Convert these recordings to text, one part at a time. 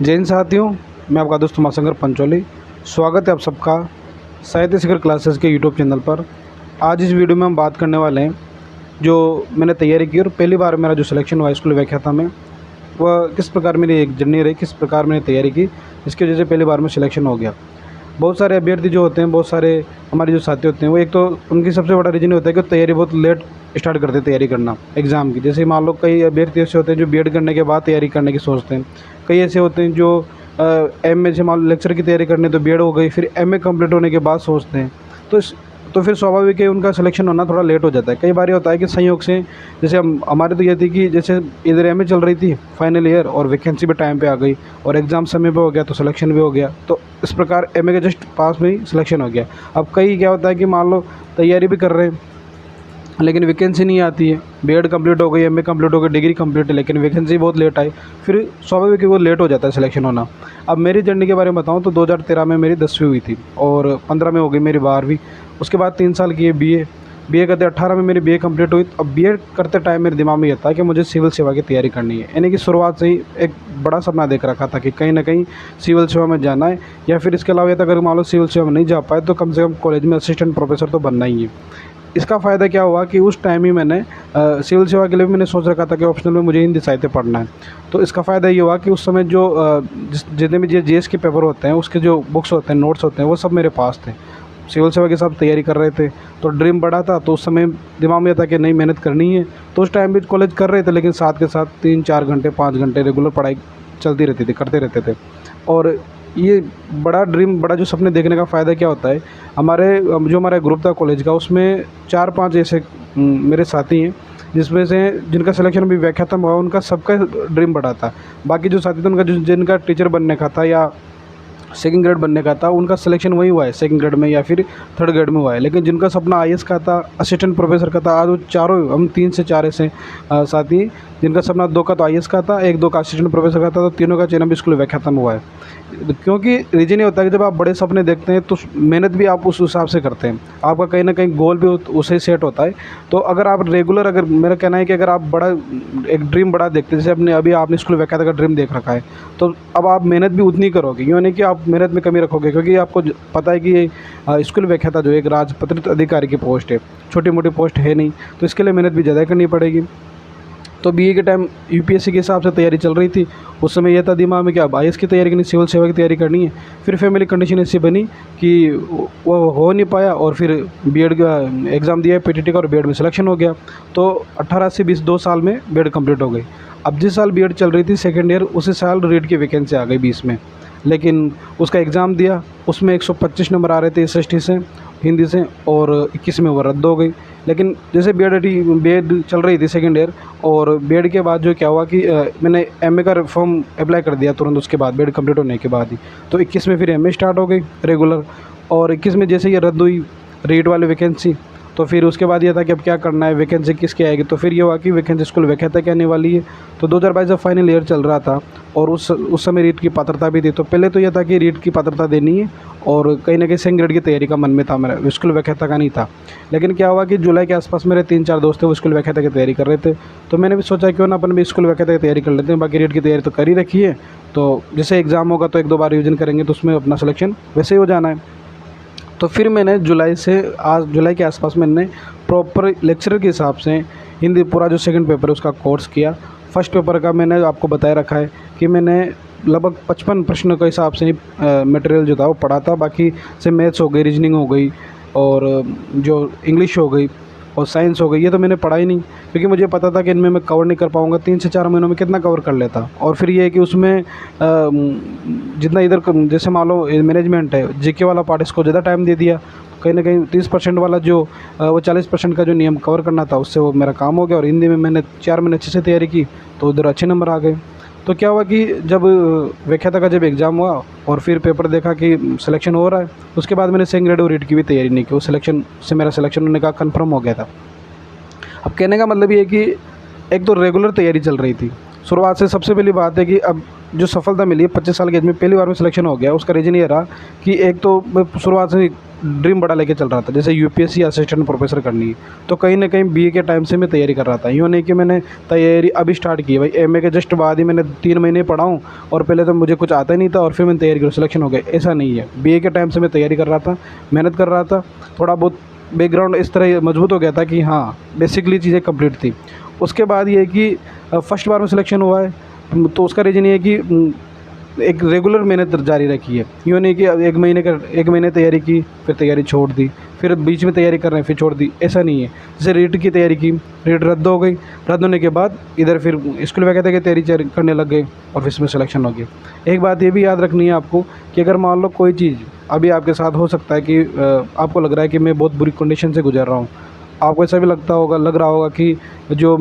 जय हिंद साथियों, मैं आपका दोस्त उमाशंकर पंचोली। स्वागत है आप सबका साहित्य शिखर क्लासेस के यूट्यूब चैनल पर। आज इस वीडियो में हम बात करने वाले हैं जो मैंने तैयारी की और पहली बार मेरा जो सिलेक्शन हुआ स्कूल व्याख्याता में, वह किस प्रकार मेरी एक जर्नी रही, किस प्रकार मैंने तैयारी की, इसकी वजह से पहली बार में सिलेक्शन हो गया। बहुत सारे अभ्यर्थी जो होते हैं, बहुत सारे हमारे जो साथी होते हैं, वो एक तो उनकी सबसे बड़ा रीज़न होता है कि तैयारी बहुत लेट स्टार्ट करते हैं तैयारी करना एग्ज़ाम की। जैसे मान लो कई अभ्यर्थी ऐसे होते हैं जो बीएड करने के बाद तैयारी करने की सोचते हैं। कई ऐसे होते हैं जो एमए से मान लो लेक्चर की तैयारी करने तो बीएड हो गई, फिर एमए कंप्लीट होने के बाद सोचते हैं। तो फिर स्वाभाविक है उनका सिलेक्शन होना थोड़ा लेट हो जाता है। कई बार ये होता है कि संयोग से, जैसे हमारे तो ये थी कि जैसे इधर एमए चल रही थी फाइनल ईयर और वैकेंसी भी टाइम पे आ गई और एग्ज़ाम समय पे हो गया तो सिलेक्शन भी हो गया। तो इस प्रकार एमए के जस्ट पास में ही सिलेक्शन हो गया। अब कई क्या होता है कि मान लो तैयारी भी कर रहे हैं लेकिन वैकेंसी नहीं आती है, बीएड कंप्लीट हो गई, एमए कंप्लीट हो गई, डिग्री कंप्लीट है, लेकिन वैकेंसी बहुत लेट आई, फिर स्वाभाविक है वो लेट हो जाता है सिलेक्शन होना। अब मेरी जर्नी के बारे में बताऊं तो 2013 में मेरी 10वीं हुई थी और 15 में हो गई मेरी 12वीं। उसके बाद 3 साल किए बीए करते 18 में मेरी बीए कंप्लीट हुई। अब बीए करते टाइम मेरे दिमाग में ये था कि मुझे सिविल सेवा की तैयारी करनी है, यानी कि शुरुआत से ही एक बड़ा सपना देख रखा था कि कहीं ना कहीं सिविल सेवा में जाना है, या फिर इसके अलावा ये था अगर मान लो सिविल सेवा में नहीं जा पाए तो कम से कम कॉलेज में असिस्टेंट प्रोफेसर तो बनना ही है। इसका फ़ायदा क्या हुआ कि उस टाइम ही मैंने सिविल सेवा के लिए भी मैंने सोच रखा था कि ऑप्शनल में मुझे हिंदी साहित्य पढ़ना है। तो इसका फ़ायदा ये हुआ कि उस समय जो जितने भी जीएस के पेपर होते हैं उसके जो बुक्स होते हैं, नोट्स होते हैं, वो सब मेरे पास थे। सिविल सेवा के सब तैयारी कर रहे थे तो ड्रीम बड़ा था, तो उस समय दिमाग में था कि नहीं मेहनत करनी है। तो उस टाइम भी कॉलेज कर रहे थे लेकिन साथ के साथ 3-4 घंटे 5 घंटे रेगुलर पढ़ाई चलती रहती थी, करते रहते थे। और ये बड़ा ड्रीम, बड़ा जो सपने देखने का फ़ायदा क्या होता है, हमारा ग्रुप था कॉलेज का, उसमें 4-5 ऐसे मेरे साथी हैं जिसमें से जिनका सिलेक्शन भी व्याख्याता में हुआ, उनका सबका ड्रीम बड़ा था। बाकी जो साथी थे उनका जिनका टीचर बनने का था या सेकंड ग्रेड बनने का था, उनका सिलेक्शन वही हुआ है सेकंड ग्रेड में या फिर थर्ड ग्रेड में हुआ है। लेकिन जिनका सपना आईएएस का था, असिस्टेंट प्रोफेसर का था, आज वो चारों, हम 3 से 4 ऐसे साथी जिनका सपना 2 का तो आईएएस का था, 1-2 का असिस्टेंट प्रोफेसर का था, तो तीनों का चयन भी स्कूल व्याख्याता में हुआ है। क्योंकि रीज़न ये होता है कि जब आप बड़े सपने देखते हैं तो मेहनत भी आप उस हिसाब से करते हैं, आपका कहीं ना कहीं गोल भी उसे सेट होता है। तो अगर आप रेगुलर, अगर मेरा कहना है कि अगर आप बड़ा एक ड्रीम बड़ा देखते हैं, जैसे अभी आपने स्कूल व्याख्याता का ड्रीम देख रखा है, तो अब आप मेहनत भी उतनी करोगे, यूँ नहीं कि आप मेहनत में कमी रखोगे, क्योंकि आपको पता है कि ये स्कूल व्याख्याता जो एक राजपत्रित अधिकारी की पोस्ट है, छोटी मोटी पोस्ट है नहीं, तो इसके लिए मेहनत भी ज़्यादा करनी पड़ेगी। तो बीए के टाइम यूपीएससी के हिसाब से तैयारी चल रही थी। उस समय यह था दिमाग में कि अब आईएएस की तैयारी करनी, सिविल सेवा की तैयारी करनी है। फिर फैमिली कंडीशन ऐसी बनी कि वो हो नहीं पाया और फिर बीएड का एग्ज़ाम दिया पीटीटी का और बीएड में सिलेक्शन हो गया। तो 18 से 20 2 साल में बीएड कंप्लीट हो गई। अब जिस साल बीएड चल रही थी सेकेंड ईयर, उसी साल रीट की वैकेंसी आ गई 20 में, लेकिन उसका एग्ज़ाम दिया, उसमें 125 नंबर आ रहे थे एसएसटी से, हिंदी से, और 21 में वो रद्द हो गई। लेकिन जैसे बीएड चल रही थी सेकेंड ईयर, और बीएड के बाद जो क्या हुआ कि मैंने एमए का फॉर्म अप्लाई कर दिया तुरंत उसके बाद, बीएड कंप्लीट होने के बाद ही। तो 21 में फिर एमए स्टार्ट हो गई रेगुलर, और 21 में जैसे ये रद्द हुई रीट वाली वैकेंसी, तो फिर उसके बाद ये था कि अब क्या करना है, वैकेंसी किसकी आएगी। तो फिर ये हुआ कि वैकेंसी स्कूल व्याख्याता की आने वाली है। तो 2022 जब फाइनल ईयर चल रहा था और उस समय रीट की पात्रता भी थी, तो पहले तो यह था कि रीट की पात्रता देनी है और कहीं ना कहीं सेकंड ग्रेड की तैयारी का मन में था मेरा, स्कूल व्याख्याता का नहीं था। लेकिन क्या हुआ कि जुलाई के आसपास मेरे 3-4 दोस्त थे, वो स्कूल व्याख्याता की तैयारी कर रहे थे। तो मैंने भी सोचा क्यों ना अपन भी स्कूल व्याख्याता की तैयारी कर लेते हैं, बाकी रीट की तैयारी तो कर ही रखी है, तो जैसे एग्ज़ाम होगा तो 1-2 बार रिविजन करेंगे तो उसमें अपना सिलेक्शन वैसे ही हो जाना है। तो फिर मैंने जुलाई के आसपास मैंने प्रॉपर लेक्चरर के हिसाब से हिंदी पूरा जो सेकंड पेपर है उसका कोर्स किया। फर्स्ट पेपर का मैंने आपको बताया रखा है कि मैंने लगभग 55 प्रश्नों के हिसाब से मटेरियल जो था वो पढ़ा था। बाकी से मैथ्स हो गई, रीजनिंग हो गई, और जो इंग्लिश हो गई और साइंस हो गई, ये तो मैंने पढ़ा ही नहीं, क्योंकि मुझे पता था कि इनमें मैं कवर नहीं कर पाऊँगा। 3 से 4 महीनों में कितना कवर कर लेता। और फिर ये है कि उसमें जितना इधर जैसे मान लो मैनेजमेंट है, जीके वाला पार्ट, इसको ज़्यादा टाइम दे दिया, कहीं ना कहीं 30% वाला जो वो 40% का जो नियम कवर करना था उससे वो मेरा काम हो गया। और हिंदी में मैंने 4 महीने अच्छे से तैयारी की तो उधर अच्छे नंबर आ गए। तो क्या हुआ कि जब व्याख्याता का जब एग्ज़ाम हुआ और फिर पेपर देखा कि सिलेक्शन हो रहा है, उसके बाद मैंने सेकंड ग्रेड और रीट की भी तैयारी नहीं की, वो सिलेक्शन से मेरा सिलेक्शन होने का कन्फर्म हो गया था। अब कहने का मतलब ये है कि एक तो रेगुलर तैयारी चल रही थी शुरुआत से। सबसे पहली बात है कि अब जो सफलता मिली है 25 साल की एज में पहली बार में सिलेक्शन हो गया, उसका रीज़न ये रहा कि एक तो मैं शुरुआत से ड्रीम बड़ा लेके चल रहा था, जैसे यूपीएससी असिस्टेंट प्रोफेसर करनी है, तो कहीं ना कहीं बीए के टाइम से मैं तैयारी कर रहा था। यूँ नहीं कि मैंने तैयारी अभी स्टार्ट की, भाई एमए के जस्ट बाद ही मैंने 3 महीने पढ़ा हूँ और पहले तो मुझे कुछ आता ही नहीं था और फिर मैंने तैयारी करी सिलेक्शन हो गया, ऐसा नहीं है। बीए के टाइम से मैं तैयारी कर रहा था, मेहनत कर रहा था, थोड़ा बहुत बैकग्राउंड इस तरह मजबूत हो गया था कि हाँ बेसिकली चीज़ें कंप्लीट थी। उसके बाद ये है कि फर्स्ट बार में सिलेक्शन हुआ है, तो उसका रीज़न ये है कि एक रेगुलर मेहनत जारी रखी है। यूँ नहीं कि अब 1 महीने तैयारी की फिर तैयारी छोड़ दी, फिर बीच में तैयारी कर रहे हैं फिर छोड़ दी, ऐसा नहीं है। जैसे रीट की तैयारी की, रीट रद्द हो गई, रद्द होने के बाद इधर फिर स्कूल वगैरह की तैयारी करने लग गए और फिर इसमें सिलेक्शन हो गया। एक बात ये भी याद रखनी है आपको कि अगर मान लो कोई चीज़ अभी आपके साथ हो सकता है कि आपको लग रहा है कि मैं बहुत बुरी कंडीशन से गुजर रहा हूँ, आपको ऐसा भी लग रहा होगा कि जो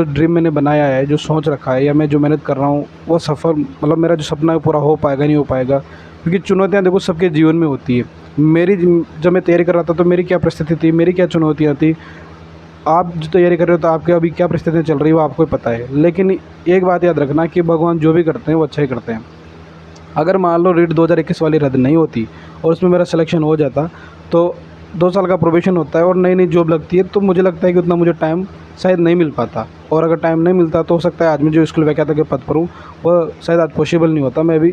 ड्रीम मैंने बनाया है, जो सोच रखा है या मैं जो मेहनत कर रहा हूँ वो सफ़र मतलब मेरा जो सपना है पूरा हो पाएगा नहीं हो पाएगा। क्योंकि चुनौतियाँ देखो सबके जीवन में होती है। जब मैं तैयारी कर रहा था तो मेरी क्या परिस्थिति थी, मेरी क्या चुनौतियाँ थी। आप जो तैयारी कर रहे हो तो आपके अभी क्या परिस्थितियाँ चल रही है वो आपको ही पता है। लेकिन एक बात याद रखना कि भगवान जो भी करते हैं वो अच्छा ही करते हैं। अगर मान लो रीट 2021 वाली रद्द नहीं होती और उसमें मेरा सिलेक्शन हो जाता तो 2 साल का प्रोबेशन होता है और नई नई जॉब लगती है, तो मुझे लगता है कि उतना मुझे टाइम शायद नहीं मिल पाता। और अगर टाइम नहीं मिलता तो हो सकता है आज मैं जो स्कूल व्याख्याता के पद पर हूँ वह शायद आज पॉसिबल नहीं होता, मैं भी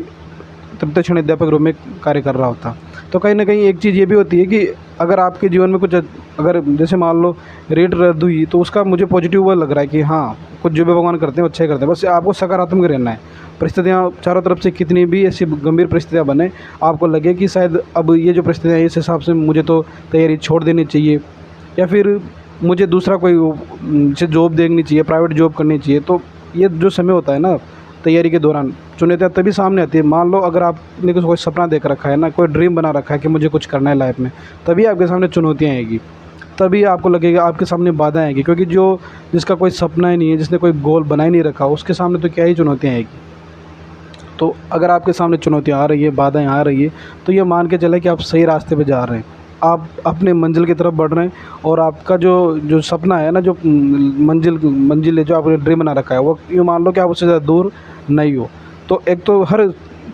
तृतीय श्रेणी अध्यापक रूप में कार्य कर रहा होता। तो कहीं ना कहीं एक चीज़ ये भी होती है कि अगर आपके जीवन में कुछ अगर जैसे मान लो रेट रद्द हुई तो उसका मुझे पॉजिटिव वो लग रहा है कि हाँ कुछ जो भी भगवान करते हैं अच्छे करते हैं। बस आपको सकारात्मक रहना है। परिस्थितियाँ चारों तरफ से कितनी भी ऐसी गंभीर परिस्थितियाँ बने, आपको लगे कि शायद अब ये जो परिस्थितियाँ हैं इस हिसाब से मुझे तो तैयारी छोड़ देनी चाहिए या फिर मुझे दूसरा कोई जैसे जॉब देखनी चाहिए, प्राइवेट जॉब करनी चाहिए। तो ये जो समय होता है ना तैयारी के दौरान, चुनौतियाँ तभी सामने आती है। मान लो अगर आपने कोई सपना देख रखा है ना, कोई ड्रीम बना रखा है कि मुझे कुछ करना है लाइफ में, तभी आपके सामने चुनौतियाँ आएगी, तभी आपको लगेगा आपके सामने बाधा आएगी। क्योंकि जिसका कोई सपना ही नहीं है, जिसने कोई गोल बना ही नहीं रखा, उसके सामने तो क्या ही चुनौतियाँ आएगी। तो अगर आपके सामने चुनौतियाँ आ रही है, बाधाएँ आ रही है, तो ये मान के चलें कि आप सही रास्ते पे जा रहे हैं, आप अपने मंजिल की तरफ बढ़ रहे हैं। और आपका जो सपना है ना, जो मंजिल है, जो आपने ड्रीम बना रखा है, वो यूँ मान लो कि आप उससे ज़्यादा दूर नहीं हो। तो एक तो हर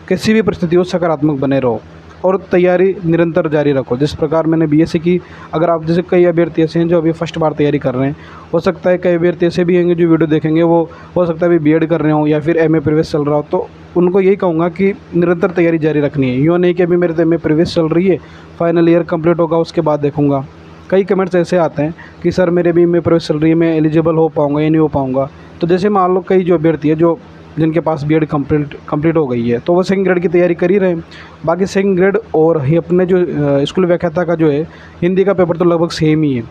किसी भी परिस्थिति हो सकारात्मक बने रहो और तैयारी निरंतर जारी रखो। जिस प्रकार मैंने बीएससी की, अगर आप जैसे कई अभ्यर्थी ऐसे हैं जो अभी फर्स्ट बार तैयारी कर रहे हैं, हो सकता है कई अभ्यर्थी ऐसे भी होंगे जो वीडियो देखेंगे वो हो सकता है अभी बीएड कर रहे हो या फिर एमए प्रवेश चल रहा हो, तो उनको यही कहूँगा कि निरंतर तैयारी जारी रखनी है। यूँ नहीं कि अभी मेरे तो एमए प्रवेश चल रही है, फाइनल ईयर कंप्लीट होगा उसके बाद देखूँगा। कई कमेंट्स ऐसे आते हैं कि सर मेरे भी एमए प्रवेश चल रही है, मैं एलिजिबल हो पाऊँगा या नहीं हो पाऊँगा। तो जैसे मान लो कई जो अभ्यर्थी है जिनके पास बीएड कंप्लीट हो गई है, तो वो सेकंड ग्रेड की तैयारी कर ही रहे हैं। बाकी सेकंड ग्रेड और ही अपने जो स्कूल व्याख्याता का जो है हिंदी का पेपर तो लगभग सेम ही है।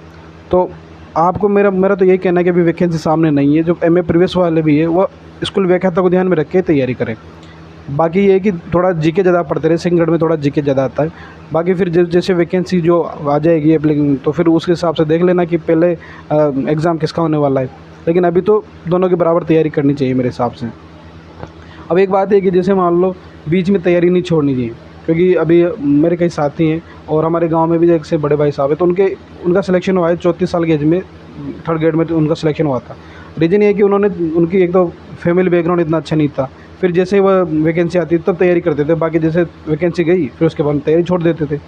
तो आपको मेरा तो यही कहना है कि अभी वैकेंसी सामने नहीं है। जो एमए प्रीवियस वाले भी है वो स्कूल व्याख्याता को ध्यान में रख के तैयारी करें। बाकी ये है कि थोड़ा जीके ज़्यादा पढ़ते रहे, सेकंड ग्रेड में थोड़ा जीके ज़्यादा आता है। बाकी फिर जैसे वैकेंसी जो आ जाएगी एप्लीकेशन, तो फिर उसके हिसाब से देख लेना कि पहले एग्ज़ाम किसका होने वाला है। लेकिन अभी तो दोनों की बराबर तैयारी करनी चाहिए मेरे हिसाब से। अब एक बात है कि जैसे मान लो बीच में तैयारी नहीं छोड़नी चाहिए, क्योंकि अभी मेरे कई साथी हैं और हमारे गांव में भी एक से बड़े भाई साहब है, तो उनका सिलेक्शन हुआ है 34 साल की एज में, थर्ड ग्रेड में तो उनका सिलेक्शन हुआ था। रीज़न ये है कि उनकी एक तो फैमिली बैकग्राउंड इतना अच्छा नहीं था, फिर जैसे वह वैकेंसी आती तब तैयारी करते थे, बाकी जैसे वैकेंसी गई फिर उसके बाद तैयारी छोड़ देते थे।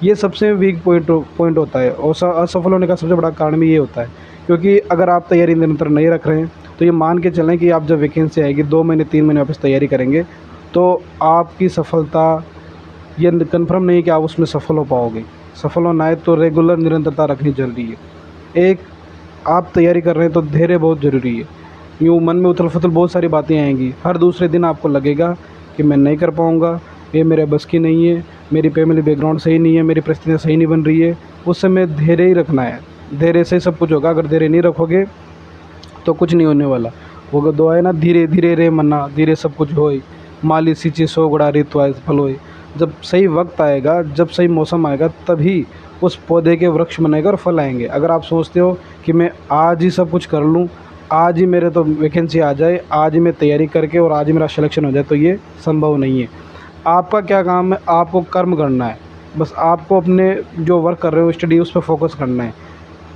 ये सबसे वीक पॉइंट होता है और असफल होने का सबसे बड़ा कारण भी ये होता है। क्योंकि अगर आप तैयारी निरंतर नहीं रख रहे हैं तो ये मान के चलें कि आप जब वैकेंसी आएगी 2 महीने 3 महीने वापस तैयारी करेंगे तो आपकी सफलता ये कन्फर्म नहीं है कि आप उसमें सफल हो पाओगे। सफल होना है तो रेगुलर निरंतरता रखनी ज़रूरी है। एक आप तैयारी कर रहे हैं तो धैर्य बहुत ज़रूरी है। यूँ मन में उथल फुथल बहुत सारी बातें आएंगी, हर दूसरे दिन आपको लगेगा कि मैं नहीं कर पाऊँगा, ये मेरे बस की नहीं है, मेरी फैमिली बैकग्राउंड सही नहीं है, मेरी परिस्थितियाँ सही नहीं बन रही है। उस समय धैर्य ही रखना है, धैर्य से सब कुछ होगा। अगर धैर्य नहीं रखोगे तो कुछ नहीं होने वाला। वो दुआ है ना, धीरे धीरे रे मन्ना धीरे सब कुछ होए, माली सींचे 100 गुणा ऋतु आए फल होए। जब सही वक्त आएगा, जब सही मौसम आएगा, तभी उस पौधे के वृक्ष बनेगा और फल आएंगे। अगर आप सोचते हो कि मैं आज ही सब कुछ कर लूँ, आज ही मेरे तो वैकेंसी आ जाए, आज ही मैं तैयारी करके और आज ही मेरा सिलेक्शन हो जाए, तो ये संभव नहीं है। आपका क्या काम है, आपको कर्म करना है। बस आपको अपने जो वर्क कर रहे हो स्टडी, उस पर फोकस करना है।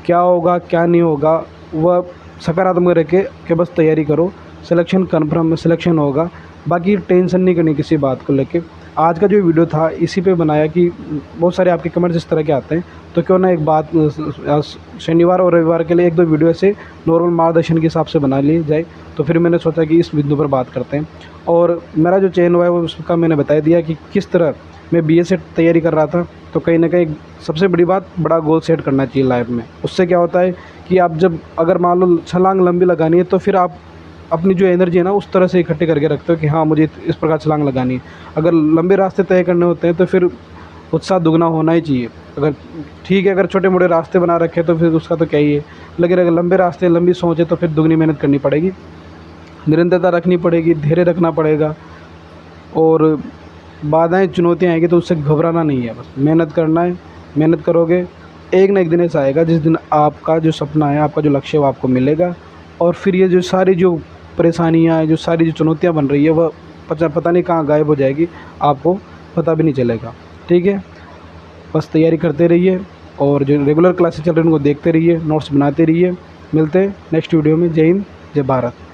क्या होगा क्या नहीं होगा वह सकारात्मक रह के बस तैयारी करो, सिलेक्शन कन्फर्म सिलेक्शन होगा। बाकी टेंशन नहीं करनी किसी बात को लेके। आज का जो वीडियो था इसी पे बनाया कि बहुत सारे आपके कमेंट्स इस तरह के आते हैं, तो क्यों ना एक बात शनिवार और रविवार के लिए 1-2 वीडियो ऐसे नॉर्मल मार्गदर्शन के हिसाब से बना ली जाए। तो फिर मैंने सोचा कि इस बिंदु पर बात करते हैं। और मेरा जो चयन हुआ है वो उसका मैंने बता दिया कि किस तरह मैं बीए से तैयारी कर रहा था। तो कहीं ना कहीं सबसे बड़ी बात, बड़ा गोल सेट करना चाहिए लाइफ में। उससे क्या होता है कि आप जब अगर मान लो छलांग लंबी लगानी है तो फिर आप अपनी जो एनर्जी है ना उस तरह से इकट्ठी करके रखते हो कि हाँ मुझे इस प्रकार छलांग लगानी है। अगर लंबे रास्ते तय करने होते हैं तो फिर उत्साह दुगना होना ही चाहिए। अगर ठीक है, अगर छोटे मोटे रास्ते बना रखे तो फिर उसका तो क्या ही है, लेकिन अगर लंबे रास्ते लंबी सोच है तो फिर दुगनी मेहनत करनी पड़ेगी, निरंतरता रखनी पड़ेगी, धैर्य रखना पड़ेगा। और बाधाएं चुनौतियाँ आएंगी तो उससे घबराना नहीं है, बस मेहनत करना है। मेहनत करोगे, एक ना एक दिन ऐसा आएगा जिस दिन आपका जो सपना है, आपका जो लक्ष्य है वो आपको मिलेगा। और फिर ये जो सारी जो परेशानियाँ हैं, जो सारी जो चुनौतियाँ बन रही है वह पता नहीं कहाँ गायब हो जाएगी, आपको पता भी नहीं चलेगा। ठीक है, बस तैयारी करते रहिए और जो रेगुलर क्लासेस चल रही हैं उनको देखते रहिए, नोट्स बनाते रहिए। मिलते हैं नेक्स्ट वीडियो में। जय हिंद, जय भारत।